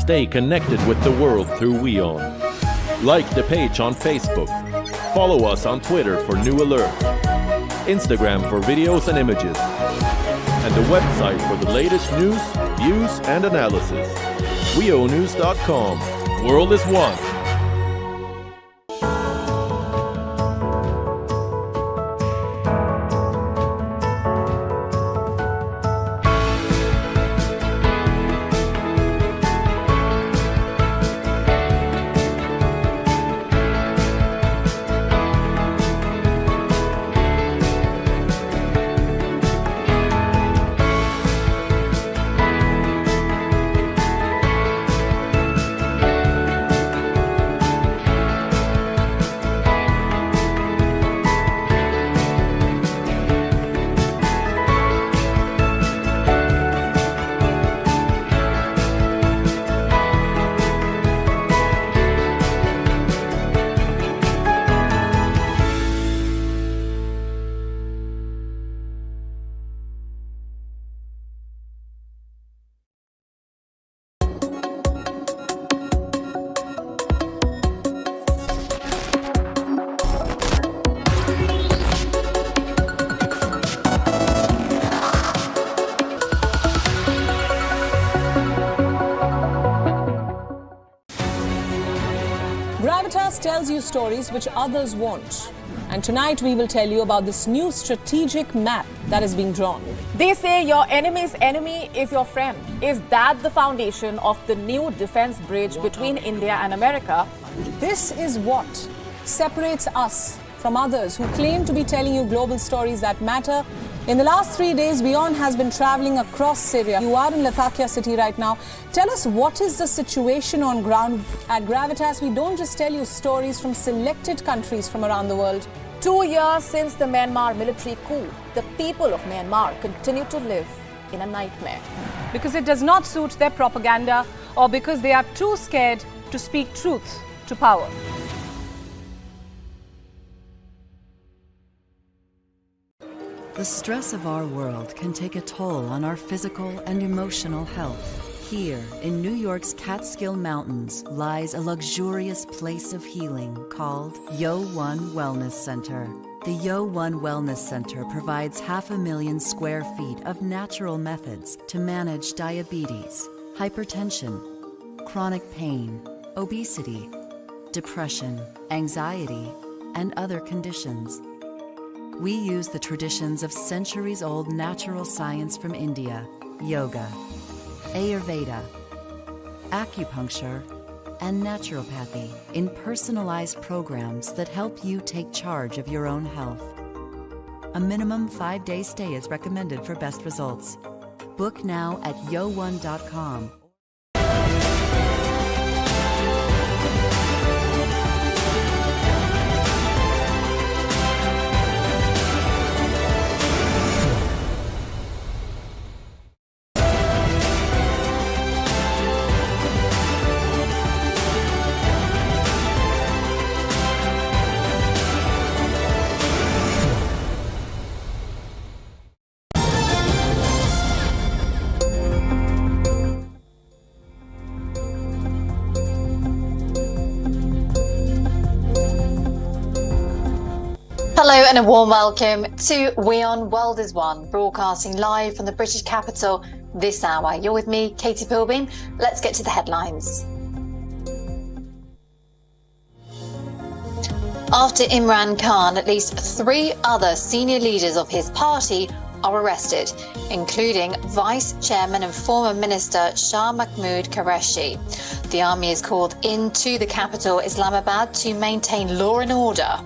Stay connected with the world through WION. Like the page on Facebook. Follow us on Twitter for new alerts. Instagram for videos and images. And the website for the latest news, views and analysis. WIONews.com. World is one. Gravitas tells you stories which others won't. And tonight we will tell you about this new strategic map that is being drawn. They say your enemy's enemy is your friend. Is that the foundation of the new defense bridge between India and America? This is what separates us from others who claim to be telling you global stories that matter. In the last 3 days, WION has been traveling across Syria. You are in Latakia city right now. Tell us, what is the situation on ground? At Gravitas, we don't just tell you stories from selected countries from around the world. 2 years since the Myanmar military coup, the people of Myanmar continue to live in a nightmare. Because it does not suit their propaganda, or because they are too scared to speak truth to power. The stress of our world can take a toll on our physical and emotional health. Here, in New York's Catskill Mountains, lies a luxurious place of healing called WION Wellness Center. The WION Wellness Center provides 500,000 square feet of natural methods to manage diabetes, hypertension, chronic pain, obesity, depression, anxiety, and other conditions. We use the traditions of centuries-old natural science from India, yoga, Ayurveda, acupuncture, and naturopathy in personalized programs that help you take charge of your own health. A minimum 5-day stay is recommended for best results. Book now at yo1.com. Hello and a warm welcome to WION World is One, broadcasting live from the British capital this hour. You're with me, Katie Pilbeam. Let's get to the headlines. After Imran Khan, at least 3 other senior leaders of his party are arrested, including Vice Chairman and former Minister Shah Mahmood Qureshi. The army is called into the capital, Islamabad, to maintain law and order.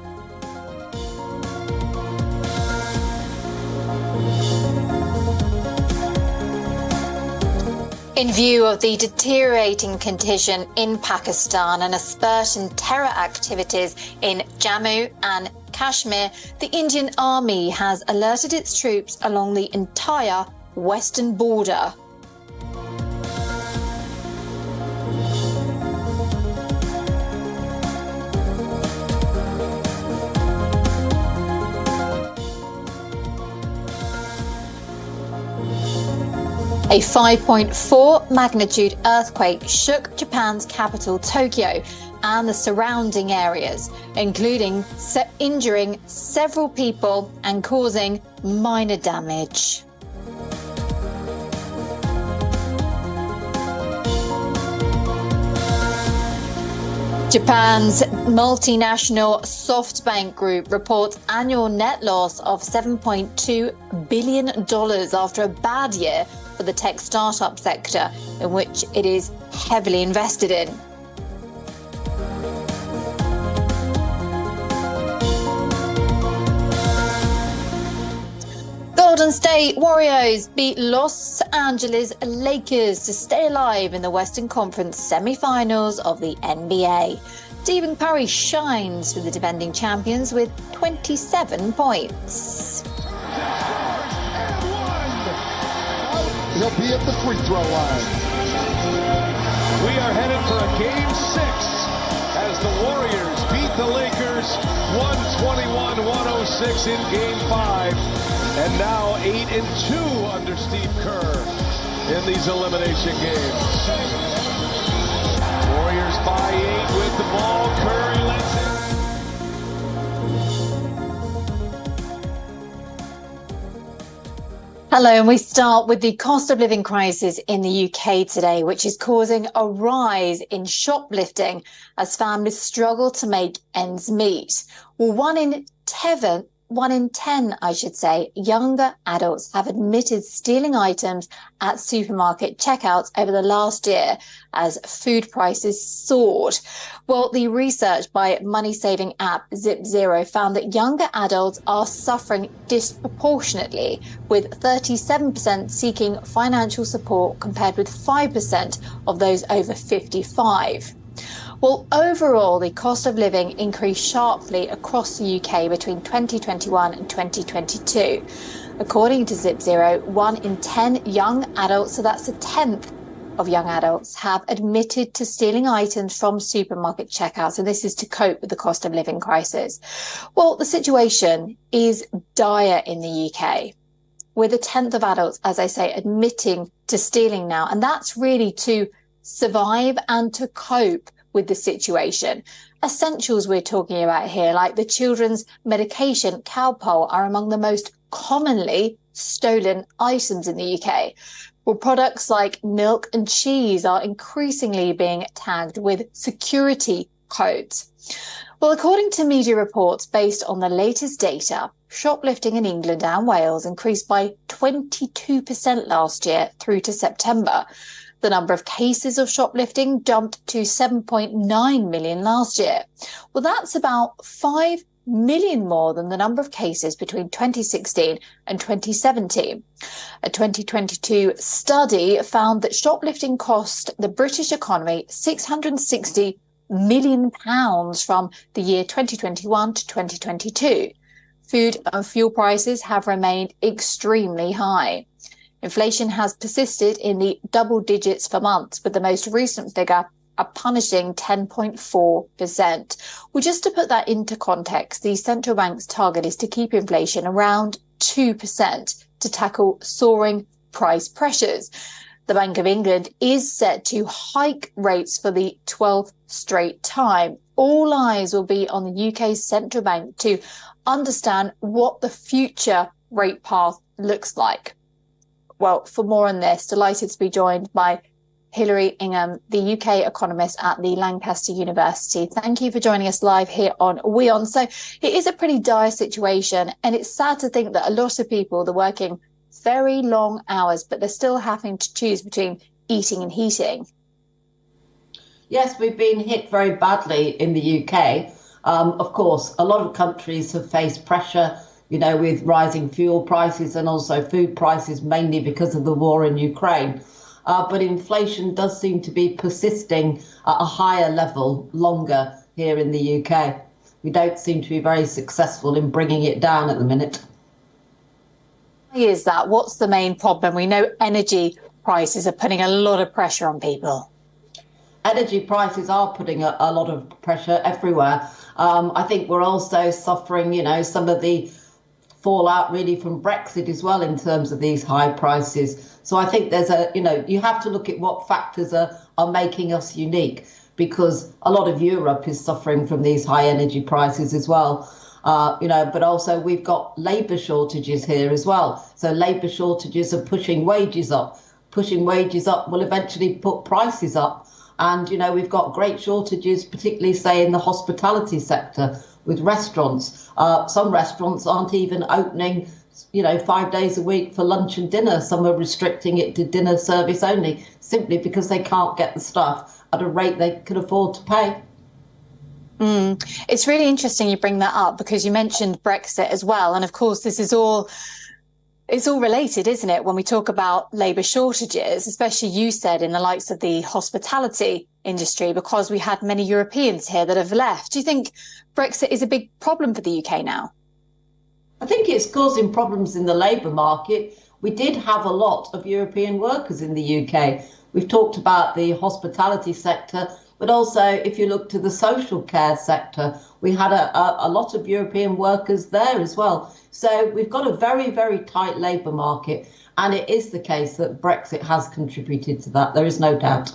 In view of the deteriorating condition in Pakistan and a spurt in terror activities in Jammu and Kashmir, the Indian Army has alerted its troops along the entire western border. A 5.4 magnitude earthquake shook Japan's capital, Tokyo, and the surrounding areas, including injuring several people and causing minor damage. Japan's multinational SoftBank Group reports annual net loss of $7.2 billion after a bad year for the tech startup sector, in which it is heavily invested in. Golden State Warriors beat Los Angeles Lakers to stay alive in the Western Conference semifinals of the NBA. Stephen Curry shines for the defending champions with 27 points. He'll be at the free throw line. We are headed for a Game 6 as the Warriors beat the Lakers 121-106 in Game 5. And now 8-2 under Steve Kerr in these elimination games. Warriors by 8 with the ball. Curry lets it. Hello, and we start with the cost of living crisis in the UK today, which is causing a rise in shoplifting as families struggle to make ends meet. Well, one in 10, younger adults have admitted stealing items at supermarket checkouts over the last year as food prices soared. Well, the research by money-saving app Zip0 found that younger adults are suffering disproportionately, with 37% seeking financial support compared with 5% of those over 55. Well, overall, the cost of living increased sharply across the UK between 2021 and 2022. According to Zip0, 1 in 10 young adults, so that's a tenth of young adults, have admitted to stealing items from supermarket checkouts, and this is to cope with the cost of living crisis. Well, the situation is dire in the UK, with a tenth of adults, as I say, admitting to stealing now, and that's really to survive and to cope with the situation. Essentials we're talking about here, like the children's medication Calpol, are among the most commonly stolen items in the UK. Well, products like milk and cheese are increasingly being tagged with security codes. Well, according to media reports based on the latest data, shoplifting in England and Wales increased by 22% last year through to September. The number of cases of shoplifting jumped to 7.9 million last year. Well, that's about 5 million more than the number of cases between 2016 and 2017. A 2022 study found that shoplifting cost the British economy £660 million from the year 2021 to 2022. Food and fuel prices have remained extremely high. Inflation has persisted in the double digits for months, with the most recent figure a punishing 10.4%. Well, just to put that into context, the central bank's target is to keep inflation around 2% to tackle soaring price pressures. The Bank of England is set to hike rates for the 12th straight time. All eyes will be on the UK's central bank to understand what the future rate path looks like. Well, for more on this, delighted to be joined by Hilary Ingham, the UK economist at the Lancaster University. Thank you for joining us live here on WION. So it is a pretty dire situation, and it's sad to think that a lot of people, they're working very long hours, but they're still having to choose between eating and heating. Yes, we've been hit very badly in the UK. Of course, a lot of countries have faced pressure, with rising fuel prices and also food prices, mainly because of the war in Ukraine. But inflation does seem to be persisting at a higher level longer here in the UK. We don't seem to be very successful in bringing it down at the minute. Why is that? What's the main problem? We know energy prices are putting a lot of pressure on people. Energy prices are putting a lot of pressure everywhere. I think we're also suffering, some of the fallout really from Brexit as well in terms of these high prices. So I think there's you have to look at what factors are making us unique, because a lot of Europe is suffering from these high energy prices as well. But also we've got labour shortages here as well. So labour shortages are pushing wages up. Pushing wages up will eventually put prices up. And, we've got great shortages, particularly, say, in the hospitality sector with restaurants. Some restaurants aren't even opening, 5 days a week for lunch and dinner. Some are restricting it to dinner service only, simply because they can't get the stuff at a rate they could afford to pay. It's really interesting you bring that up, because you mentioned Brexit as well. And of course, this is it's all related, isn't it? When we talk about labour shortages, especially you said in the likes of the hospitality industry, because we had many Europeans here that have left. Do you think Brexit is a big problem for the UK now? I think it's causing problems in the labour market. We did have a lot of European workers in the UK. We've talked about the hospitality sector, but also if you look to the social care sector, we had a lot of European workers there as well. So we've got a very, very tight labour market. And it is the case that Brexit has contributed to that. There is no doubt.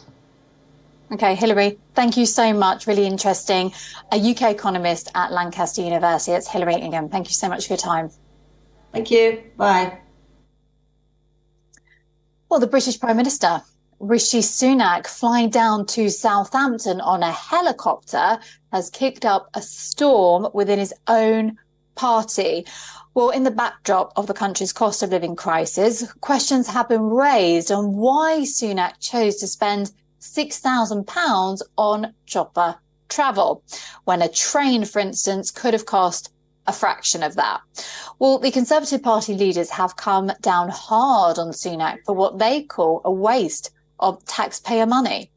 OK, Hilary, thank you so much. Really interesting. A UK economist at Lancaster University. It's Hilary again. Thank you so much for your time. Thank you. Bye. Well, the British Prime Minister, Rishi Sunak, flying down to Southampton on a helicopter, has kicked up a storm within his own party. Well, in the backdrop of the country's cost of living crisis, questions have been raised on why Sunak chose to spend £6,000 on chopper travel, when a train, for instance, could have cost a fraction of that. Well, the Conservative Party leaders have come down hard on Sunak for what they call a waste of taxpayer money.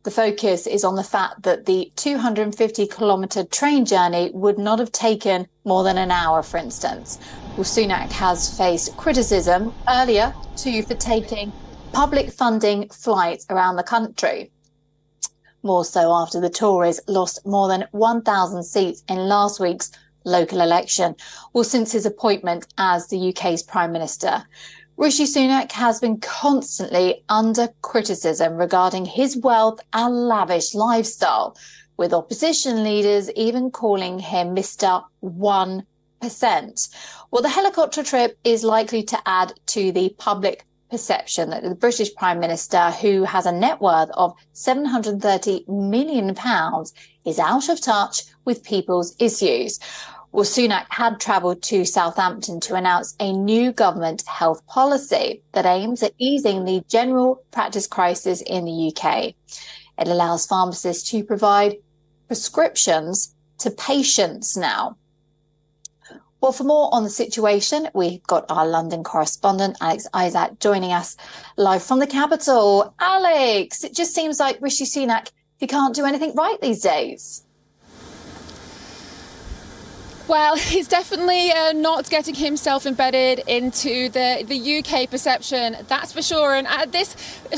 The focus is on the fact that the 250-kilometre train journey would not have taken more than an hour, for instance. Well, Sunak has faced criticism earlier, too, for taking public funding flights around the country. More so after the Tories lost more than 1,000 seats in last week's local election. Well, since his appointment as the UK's Prime Minister, Rishi Sunak has been constantly under criticism regarding his wealth and lavish lifestyle, with opposition leaders even calling him Mr. 1%. Well, the helicopter trip is likely to add to the public perception that the British Prime Minister, who has a net worth of £730 million, is out of touch with people's issues. Well, Sunak had travelled to Southampton to announce a new government health policy that aims at easing the general practice crisis in the UK. It allows pharmacists to provide prescriptions to patients now. Well, for more on the situation, we've got our London correspondent, Alex Isaac, joining us live from the capital. Alex, it just seems like Rishi Sunak, he can't do anything right these days. Well, he's definitely not getting himself embedded into the UK perception, that's for sure. And at this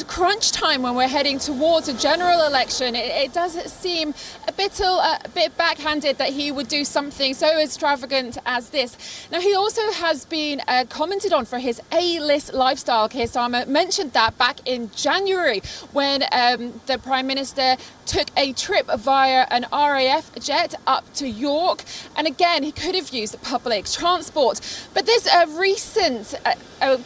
crunch time when we're heading towards a general election, it does seem a bit backhanded that he would do something so extravagant as this. Now, he also has been commented on for his A-list lifestyle. Keir Starmer mentioned that back in January when the Prime Minister took a trip via an RAF jet up to York. And again, he could have used public transport. But this recent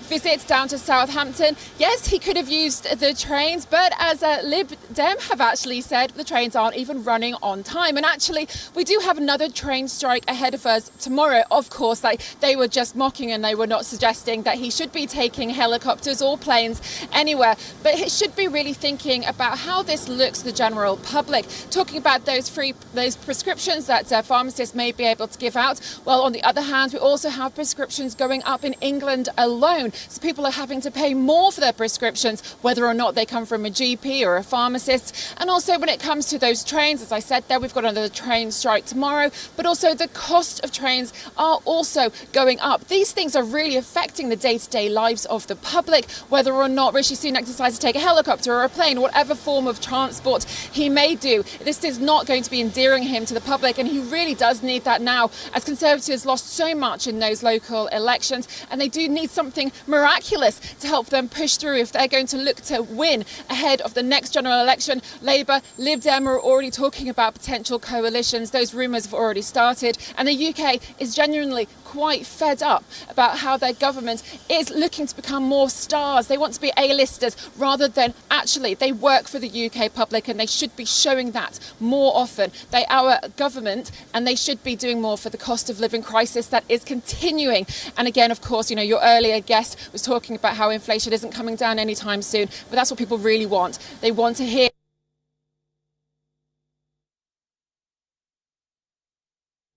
visit down to Southampton, yes, he could have used the trains, but as Lib Dem have actually said, the trains aren't even running on time. And actually, we do have another train strike ahead of us tomorrow. Of course, they were just mocking and they were not suggesting that he should be taking helicopters or planes anywhere. But he should be really thinking about how this looks to the general public, talking about those prescriptions that pharmacists may be able to give out. Well, on the other hand, we also have prescriptions going up in England alone. So people are having to pay more for their prescriptions, whether or not they come from a GP or a pharmacist. And also when it comes to those trains, as I said there, we've got another train strike tomorrow, but also the cost of trains are also going up. These things are really affecting the day-to-day lives of the public, whether or not Rishi Sunak decides to take a helicopter or a plane, whatever form of transport he he may do. This is not going to be endearing him to the public, and he really does need that now, as Conservatives lost so much in those local elections, and they do need something miraculous to help them push through if they're going to look to win ahead of the next general election. Labour, Lib Dem are already talking about potential coalitions. Those rumours have already started, and the UK is genuinely quite fed up about how their government is looking to become more stars. They want to be A-listers rather than actually they work for the UK public, and they should be showing that more often. They are our government, and they should be doing more for the cost of living crisis that is continuing. And again, of course, you know, your earlier guest was talking about how inflation isn't coming down anytime soon, but that's what people really want. They want to hear.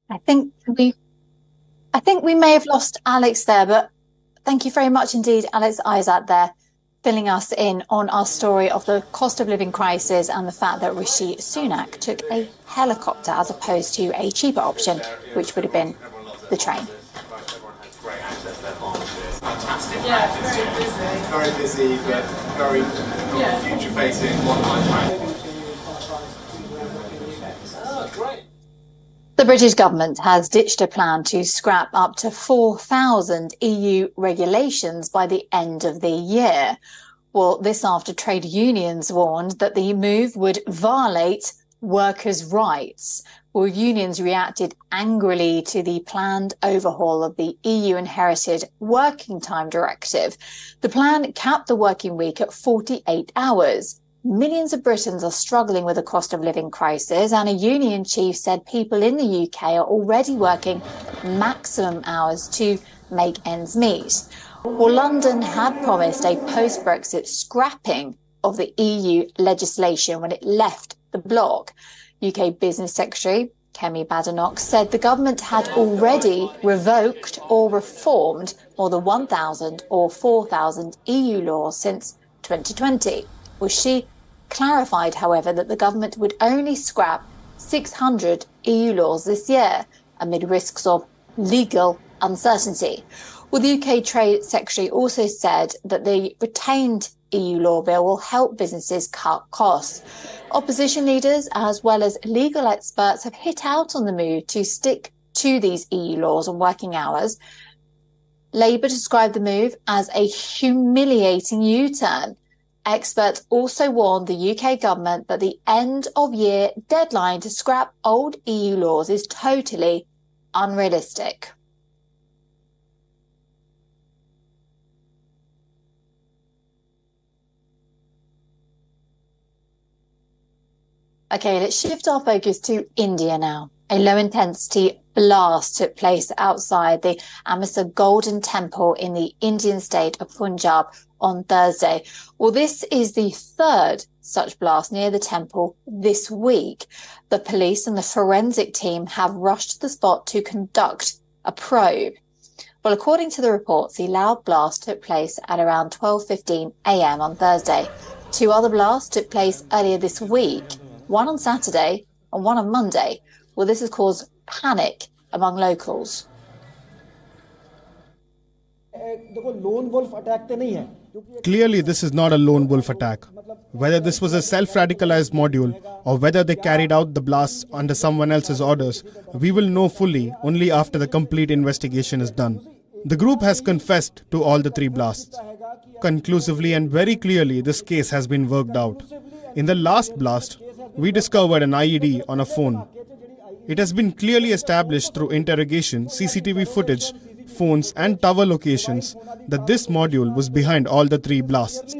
I think we may have lost Alex there, but thank you very much indeed, Alex Isaac, there, filling us in on our story of the cost of living crisis and the fact that Rishi Sunak took a helicopter as opposed to a cheaper option, which would have been the train. Fantastic. Yeah, very busy, but very future-facing. Oh, great. The British government has ditched a plan to scrap up to 4,000 EU regulations by the end of the year. Well, this after trade unions warned that the move would violate workers' rights. Well, unions reacted angrily to the planned overhaul of the EU-inherited Working Time Directive. The plan capped the working week at 48 hours. Millions of Britons are struggling with a cost of living crisis, and a union chief said people in the UK are already working maximum hours to make ends meet. Well, London had promised a post-Brexit scrapping of the EU legislation when it left the bloc. UK Business Secretary Kemi Badenoch said the government had already revoked or reformed more than 1,000 or 4,000 EU laws since 2020. Well, she clarified, however, that the government would only scrap 600 EU laws this year amid risks of legal uncertainty. Well, the UK Trade Secretary also said that the retained EU law bill will help businesses cut costs. Opposition leaders as well as legal experts have hit out on the move to stick to these EU laws on working hours. Labour described the move as a humiliating U-turn. Experts also warned the UK government that the end-of-year deadline to scrap old EU laws is totally unrealistic. OK, let's shift our focus to India now. A low-intensity blast took place outside the Amritsar Golden Temple in the Indian state of Punjab on Thursday. Well, this is the third such blast near the temple this week. The police and the forensic team have rushed to the spot to conduct a probe. Well, according to the reports, the loud blast took place at around 12:15 a.m. on Thursday. Two other blasts took place earlier this week, one on Saturday and one on Monday. Well, this has caused panic among locals. Clearly, this is not a lone wolf attack. Whether this was a self-radicalized module or whether they carried out the blasts under someone else's orders, we will know fully only after the complete investigation is done. The group has confessed to all the three blasts. Conclusively and very clearly, this case has been worked out. In the last blast, we discovered an IED on a phone. It has been clearly established through interrogation, CCTV footage, phones and tower locations that this module was behind all the three blasts.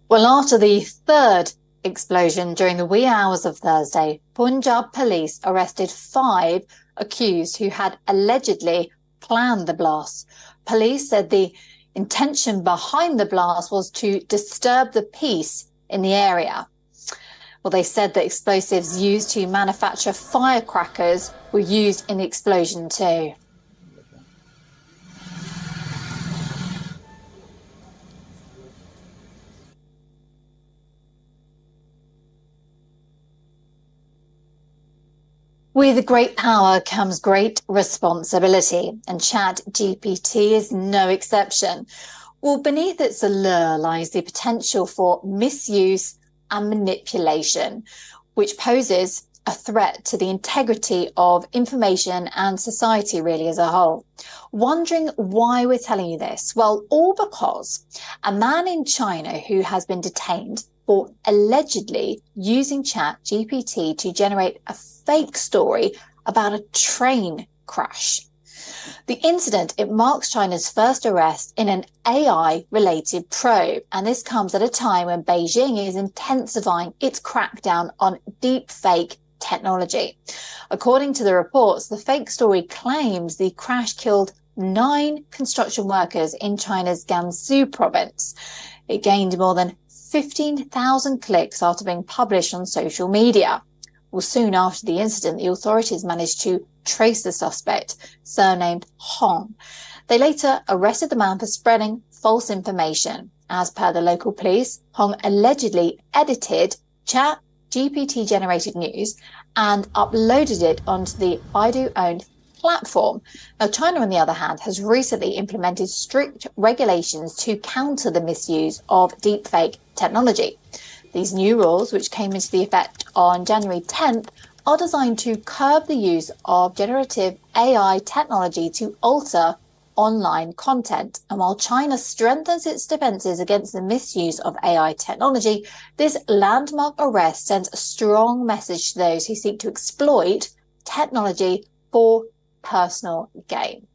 Well, after the third explosion during the wee hours of Thursday, Punjab police arrested 5 accused who had allegedly planned the blast. Police said the intention behind the blast was to disturb the peace in the area. Well, they said that explosives used to manufacture firecrackers were used in the explosion too. With great power comes great responsibility, and ChatGPT is no exception. Well, beneath its allure lies the potential for misuse and manipulation, which poses a threat to the integrity of information and society really as a whole. Wondering why we're telling you this? Well, all because a man in China who has been detained for allegedly using ChatGPT to generate a fake story about a train crash. The incident, it marks China's first arrest in an AI-related probe, and this comes at a time when Beijing is intensifying its crackdown on deepfake technology. According to the reports, the fake story claims the crash killed 9 construction workers in China's Gansu province. It gained more than 15,000 clicks after being published on social media. Well, soon after the incident, the authorities managed to trace the suspect, surnamed Hong. They later arrested the man for spreading false information. As per the local police, Hong allegedly edited ChatGPT generated news and uploaded it onto the Baidu-owned platform. Now, China, on the other hand, has recently implemented strict regulations to counter the misuse of deepfake technology. These new rules, which came into the effect on January 10th, are designed to curb the use of generative AI technology to alter online content. And while China strengthens its defenses against the misuse of AI technology, this landmark arrest sends a strong message to those who seek to exploit technology for personal gain.